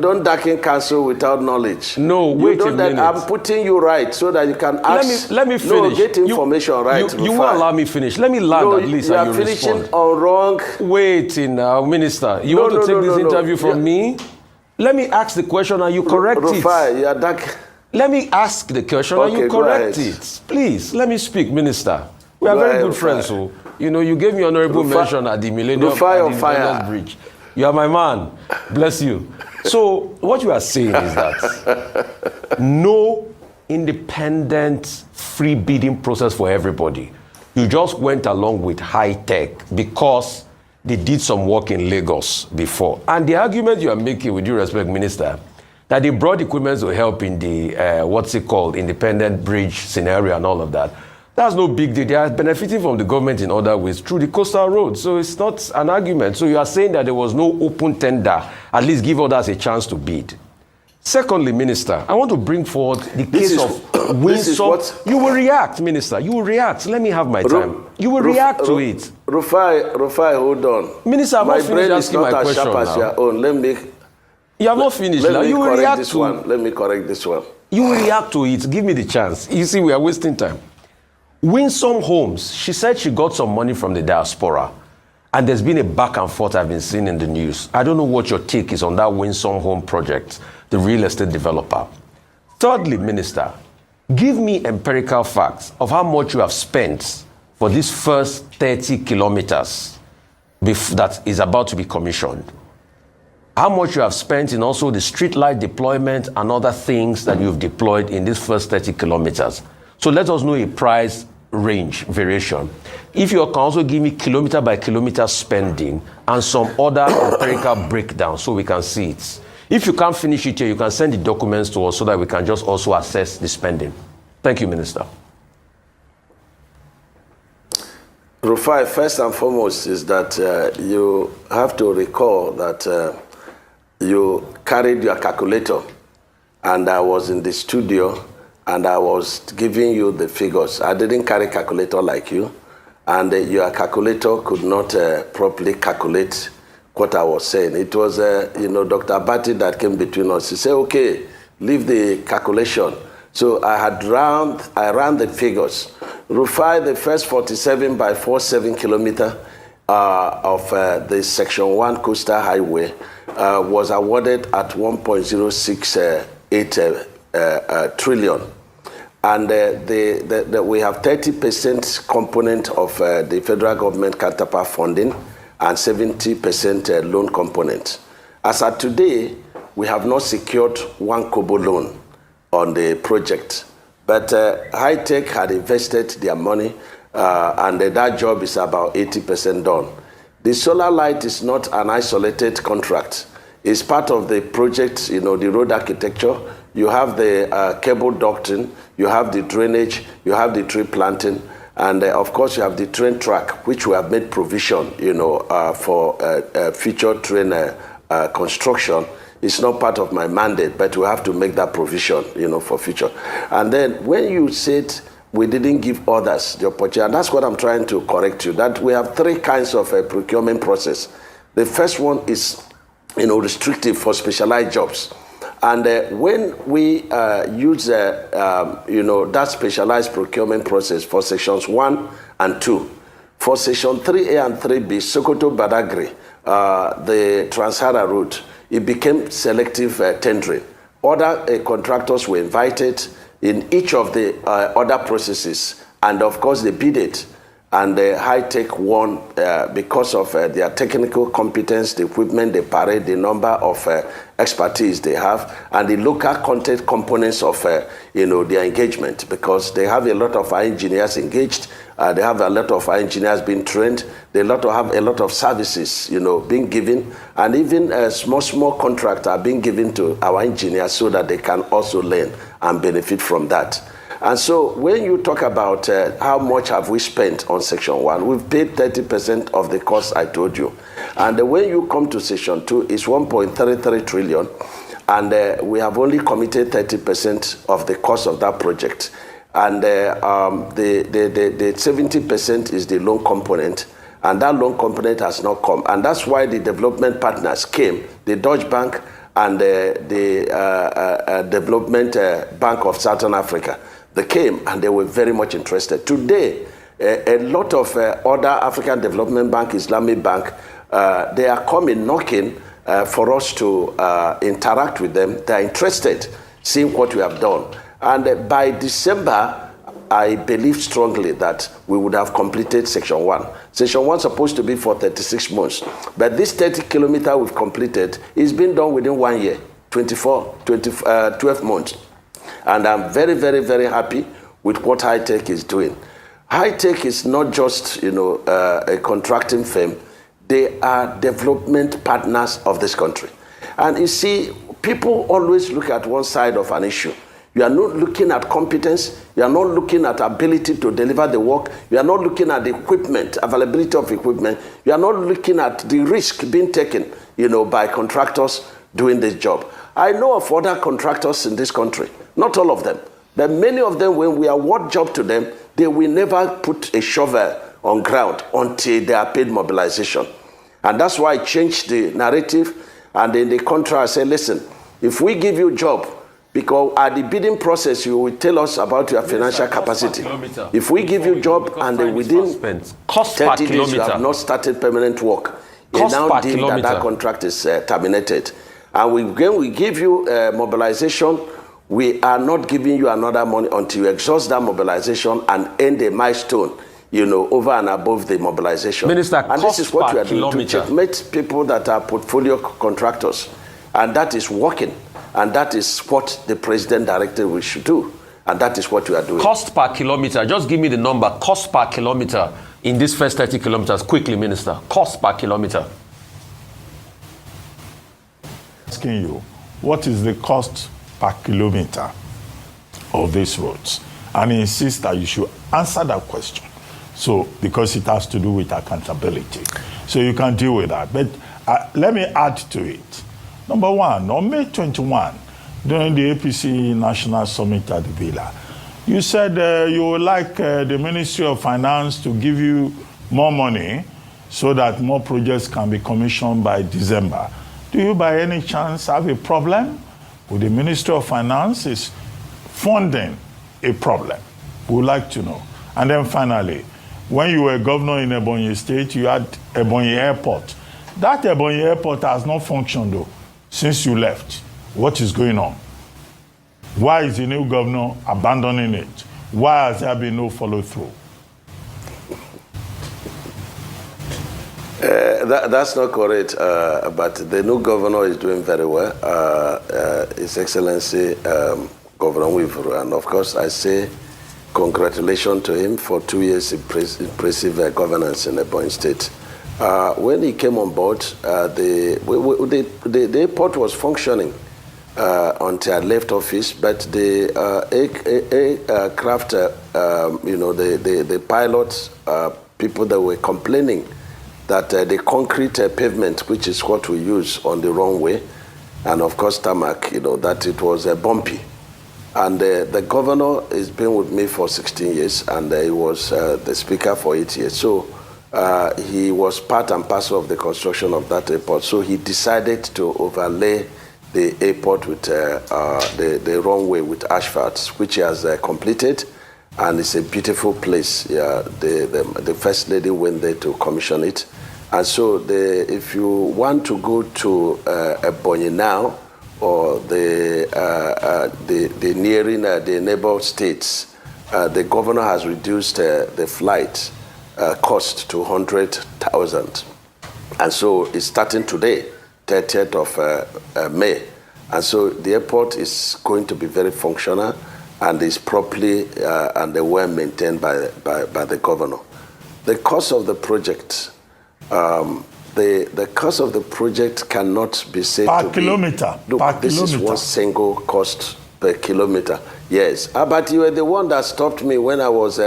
don't darken counsel without knowledge. No, wait a minute. I'm putting you right so that you can ask. Let me finish. No, get information right. You won't allow me finish. Let me land at least and you finishing respond. on wrong. Wait, Minister. You want to take this interview from me? Let me ask the question and you correct Rufai, you are dark. Let me ask the question and you correct it. Please, let me speak, Minister. We are very good friends. So, you gave me honorable mention at the Millennium Bridge. You are my man. Bless you. So, what you are saying is that no independent free bidding process for everybody. You just went along with high tech because they did some work in Lagos before. And the argument you are making, with due respect, Minister, that they brought equipment to help in the, independent bridge scenario and all of that, that's no big deal. They are benefiting from the government in other ways through the coastal road. So it's not an argument. So you are saying that there was no open tender, at least give others a chance to bid. Secondly, Minister, I want to bring forward the case of Winsome. You will react, Minister. You will react. Let me have my time. You will react to it. Rufai, hold on. Minister, I'm not finished asking my question now. As your own. You have not finished now. You will react to one. Let me correct this one. You will react to it. Give me the chance. You see, we are wasting time. Winsome Homes, she said she got some money from the diaspora. And there's been a back and forth I've been seeing in the news. I don't know what your take is on that Winsome Home project, the real estate developer. Thirdly, Minister, give me empirical facts of how much you have spent for this first 30 kilometers that is about to be commissioned. How much you have spent in also the street light deployment and other things that you've deployed in this first 30 kilometers. So let us know a price range variation. If you can also give me kilometer by kilometer spending and some other empirical breakdown so we can see it. If you can't finish it here, you can send the documents to us so that we can just also assess the spending. Thank you, Minister. Rufai, first and foremost is that you have to recall that you carried your calculator and I was in the studio and I was giving you the figures. I didn't carry calculator like you, and your calculator could not properly calculate what I was saying. It was, Dr. Abati that came between us. He said, okay, leave the calculation. So I ran the figures. Rufai, the first 47 by 47 kilometer of the Section 1 Coastal Highway was awarded at 1.068 trillion. And we have 30% component of the federal government counterpart funding and 70% loan component. As of today, we have not secured one kobo loan on the project. But High Tech had invested their money and that job is about 80% done. The solar light is not an isolated contract. It's part of the project, the road architecture. You have the cable ducting, you have the drainage, you have the tree planting, and of course you have the train track, which we have made provision, for future train construction. It's not part of my mandate, but we have to make that provision, for future. And then when you said we didn't give others the opportunity, and that's what I'm trying to correct you, that we have three kinds of procurement process. The first one is, restrictive for specialized jobs. And when we use, that specialized procurement process for sections 1 and 2, for section 3A and 3B, Sokoto Badagry, the Trans-Sahara route, it became selective tendering. Other contractors were invited in each of the other processes, and of course they bid it. And High Tech won because of their technical competence, the equipment they parade, the number of expertise they have, and the local content components of their engagement, because they have a lot of engineers engaged, they have a lot of engineers being trained, they have a lot of services being given, and even small contracts are being given to our engineers so that they can also learn and benefit from that. And so when you talk about how much have we spent on Section 1, we've paid 30% of the cost I told you. And when you come to Section 2, it's 1.33 trillion. And we have only committed 30% of the cost of that project. And the 70% is the loan component. And that loan component has not come. And that's why the development partners came, the Deutsche Bank and the Development Bank of Southern Africa. They came and they were very much interested. Today, a lot of other African Development Bank, Islamic Bank, they are coming, knocking for us to interact with them. They are interested, seeing what we have done. And by December, I believe strongly that we would have completed Section 1. Section 1 is supposed to be for 36 months. But this 30 kilometer we've completed is being done within 1 year, 12 months. And I'm very, very, very happy with what Hi-Tech is doing. Hi-Tech is not just, a contracting firm. They are development partners of this country. And you see, people always look at one side of an issue. You are not looking at competence. You are not looking at ability to deliver the work. You are not looking at the equipment, availability of equipment. You are not looking at the risk being taken, by contractors doing this job. I know of other contractors in this country, not all of them, but many of them, when we award job to them, they will never put a shovel on ground until they are paid mobilization. And that's why I changed the narrative. And in the contract, I say, listen, if we give you a job, because at the bidding process, you will tell us about your financial capacity. If we give you a job and then within 30 days you have not started permanent work, you now deem that contract is terminated. And we give you mobilization. We are not giving you another money until you exhaust that mobilization and end a milestone, over and above the mobilization. Minister, and this is what we are doing to checkmate people that are portfolio contractors. And that is working. And that is what the president directed we should do. And that is what we are doing. Cost per kilometer. Just give me the number. Cost per kilometer in these first 30 kilometers. Quickly, Minister. Cost per kilometer. Asking you, what is the cost per kilometer of these roads? And I insist that you should answer that question. So, because it has to do with accountability. So you can deal with that. But let me add to it. Number one, on May 21, during the APC National Summit at the Villa, you said you would like the Ministry of Finance to give you more money so that more projects can be commissioned by December. Do you by any chance have a problem with the Ministry of Finance is funding a problem? We would like to know. And then finally, when you were governor in Ebonyi State, you had Ebonyi Airport. That Ebonyi Airport has not functioned though. Since you left, what is going on? Why is the new governor abandoning it? Why has there been no follow-through? That's not correct, but the new governor is doing very well. His Excellency, Governor Nwifuru, and of course I say congratulations to him for 2 years impressive governance in Ebonyi State. When he came on board, the airport was functioning until I left office, but the aircraft, the pilots, people that were complaining that the concrete pavement, which is what we use on the runway, and of course tarmac, that it was bumpy. And the governor has been with me for 16 years, and he was the speaker for 8 years. So he was part and parcel of the construction of that airport. So he decided to overlay the airport with the runway with asphalt, which he has completed. And it's a beautiful place. Yeah, the first lady went there to commission it. And so if you want to go to Ebonyi now, or the nearing the neighbor states, the governor has reduced the flight cost to 100,000. And so it's starting today, 30th of May. And so the airport is going to be very functional and is properly and well maintained by the governor. The cost of the project, the cost of the project cannot be said per to kilometer. Look, per this kilometer. is one single cost per kilometer. Yes, but you were the one that stopped me when I was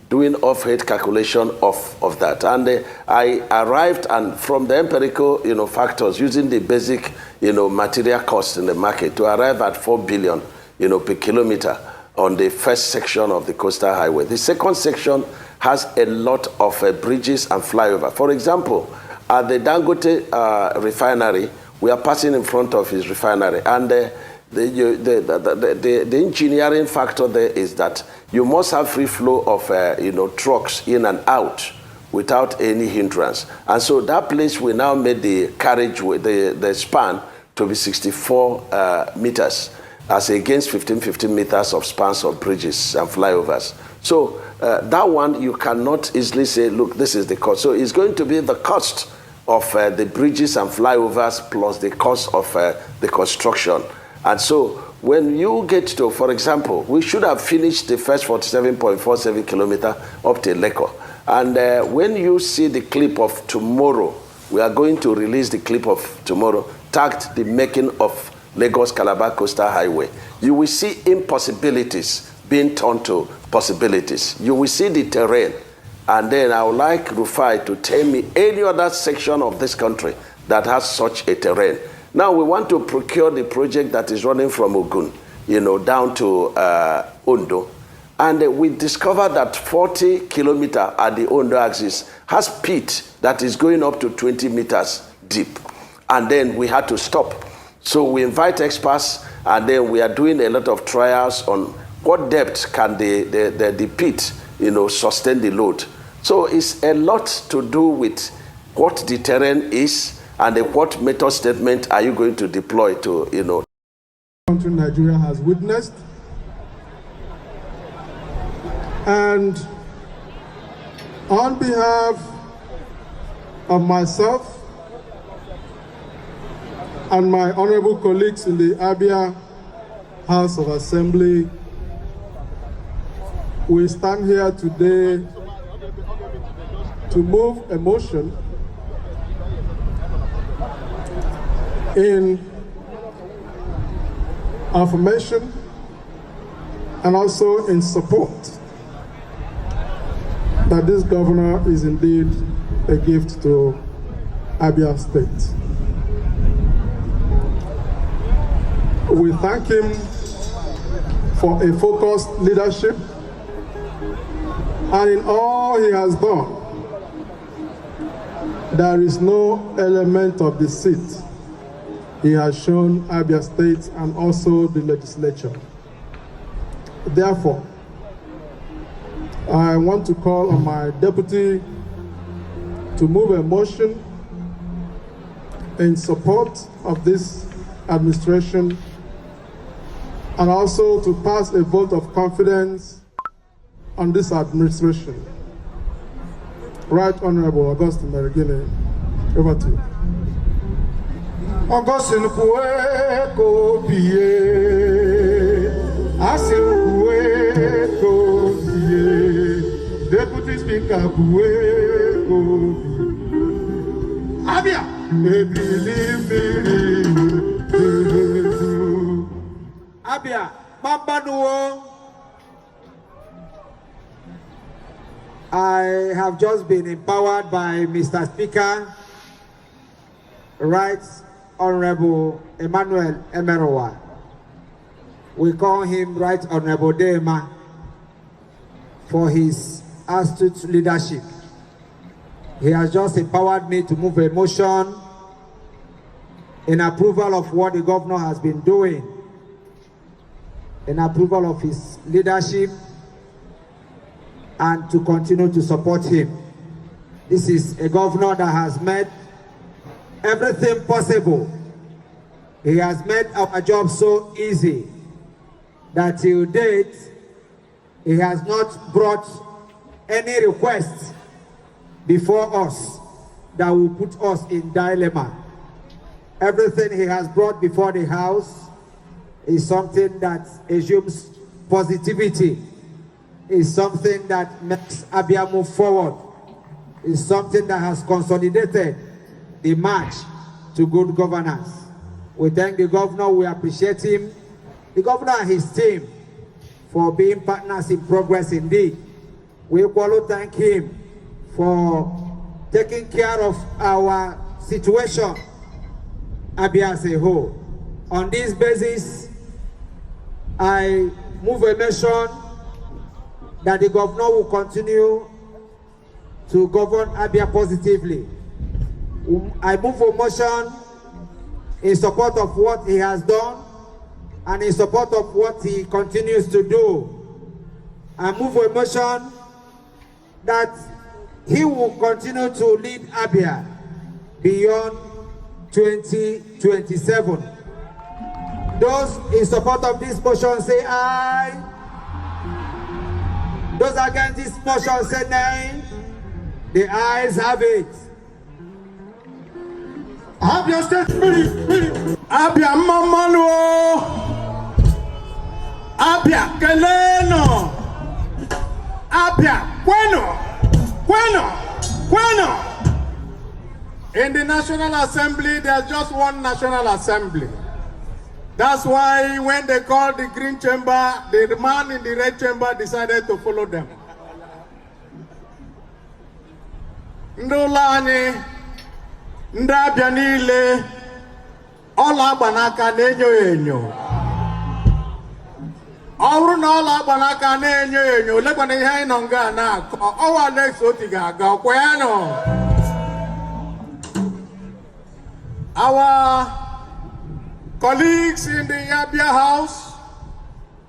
doing off-head calculation of that. And I arrived, and from the empirical factors, using the basic material cost in the market, to arrive at 4 billion per kilometer on the first section of the coastal highway. The second section has a lot of bridges and flyover. For example, at the Dangote refinery, we are passing in front of his refinery. And the engineering factor there is that you must have free flow of trucks in and out without any hindrance. And so that place we now made the carriageway, the span, to be 64 meters, as against 15 meters of spans of bridges and flyovers. So that one, you cannot easily say, look, this is the cost. So it's going to be the cost of the bridges and flyovers plus the cost of the construction. And so when you get to, for example, we should have finished the first 47.47 kilometer up to Leko. And when you see the clip of tomorrow, we are going to release the clip of tomorrow, tagged the making of Lagos-Calabar Coastal Highway. You will see impossibilities being turned to possibilities. You will see the terrain. And then I would like Rufai to tell me any other section of this country that has such a terrain. Now we want to procure the project that is running from Ogun, down to Ondo. And we discovered that 40 kilometers at the Ondo axis has pit that is going up to 20 meters deep. And then we had to stop. So we invite experts, and then we are doing a lot of trials on what depth can the pit, sustain the load. So it's a lot to do with what the terrain is and what method statement are you going to deploy to, country Nigeria has witnessed. And on behalf of myself and my honorable colleagues in the Abia House of Assembly, we stand here today to move a motion in affirmation and also in support that this governor is indeed a gift to Abia State. We thank him for a focused leadership, and in all he has done, there is no element of deceit he has shown Abia State and also the legislature. Therefore, I want to call on my deputy to move a motion in support of this administration and also to pass a vote of confidence on this administration. Right Honorable Augustine Merigene, over to you. Augustine Kuwe Kopiye, Asim Kuwe Kopiye, Deputy Speaker Kuwe Kopiye. Abia, Abia, Babanuo. I have just been empowered by Mr. Speaker, Right Honorable Emmanuel Emerowa. We call him Right Honorable Dema for his astute leadership. He has just empowered me to move a motion in approval of what the governor has been doing, in approval of his leadership, and to continue to support him. This is a governor that has made everything possible. He has made our job so easy that till date, he has not brought any requests before us that will put us in dilemma. Everything he has brought before the House is something that assumes positivity, is something that makes Abia move forward, is something that has consolidated the march to good governance. We thank the governor, we appreciate him, the governor and his team for being partners in progress indeed. We also thank him for taking care of our situation, Abia as a whole. On this basis, I move a motion that the governor will continue to govern Abia positively. I move a motion in support of what he has done and in support of what he continues to do. I move a motion that he will continue to lead Abia beyond 2027. Those in support of this motion say aye. Those against this motion say nay. The ayes have it. Abia State Spirit. Abia Mamano. Abia Keleno. Abia Bueno. In the National Assembly, there's just one National Assembly. That's why when they called the Green Chamber, the man in the Red Chamber decided to follow them. Ndolani, Ndabia niile, Ola Banaka nenyo. Ọrụ na ọla agbanaka na-enyo enyo lekwana ihe anyị nọ nga na ọwa Alex Otiga aga kwa ya nọ. Our colleagues in the Abia House,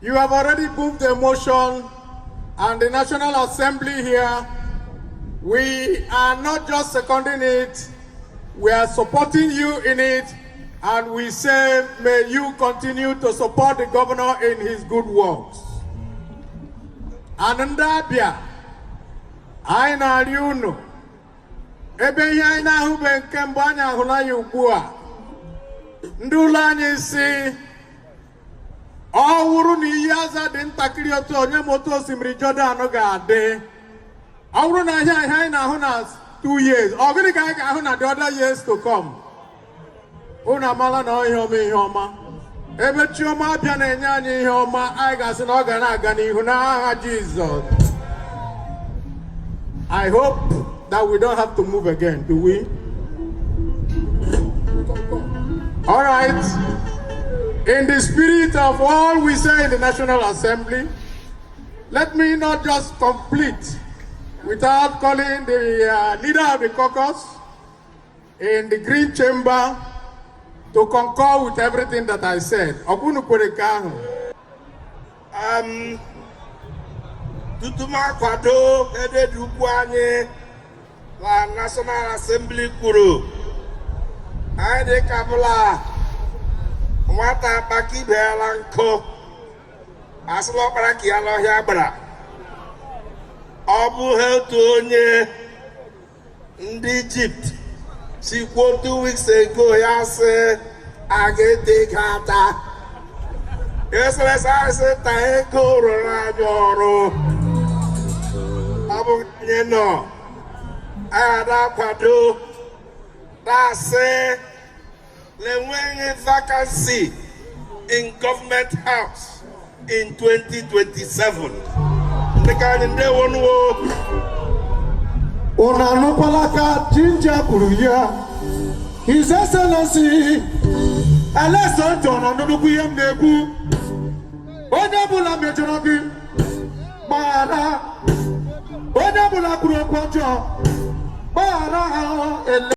you have already moved the motion, and the National Assembly here, we are not just seconding it, we are supporting you in it. And we say, may you continue to support the governor in his good works. And in Abia, I know you know. Ebe ya ina hube nkembo anya hula yubua. Ndula nyisi. Awuru ni yaza din takiri oto nye moto simri joda anoga ade. Awuru na ya ina huna 2 years. Ogini ka huna the other years to come. Una mala na ihe ọma ebe chioma abịa na-enye anyị ihe ọma anyị ga-asị na ọ ga na-aga n'ihu n'aha Jizọs. I hope that we don't have to move again, do we? All right. In the spirit of all we say in the National Assembly, let me not just complete without calling the leader of the caucus in the Green Chamber to concur with everything that I said. Tutuma kwado ede dukwanye la National Assembly kuru. Aide kabula mwata baki belanko. Aslo para ki alo ya bra. Obu helto onye ndi Egypt. She quote 2 weeks ago, I said, I get the kata. Yes, I said, I go Ronajoro. Abu Yeno. I had a pado. That said, the vacancy in government house in 2027. The kind in there one war. Ona nopalaka jinja kuruya. His Excellency Alexander John Anubuyem Nebu. Onabula Mejonobi. Bara. Onabula Kurokojo. Bara.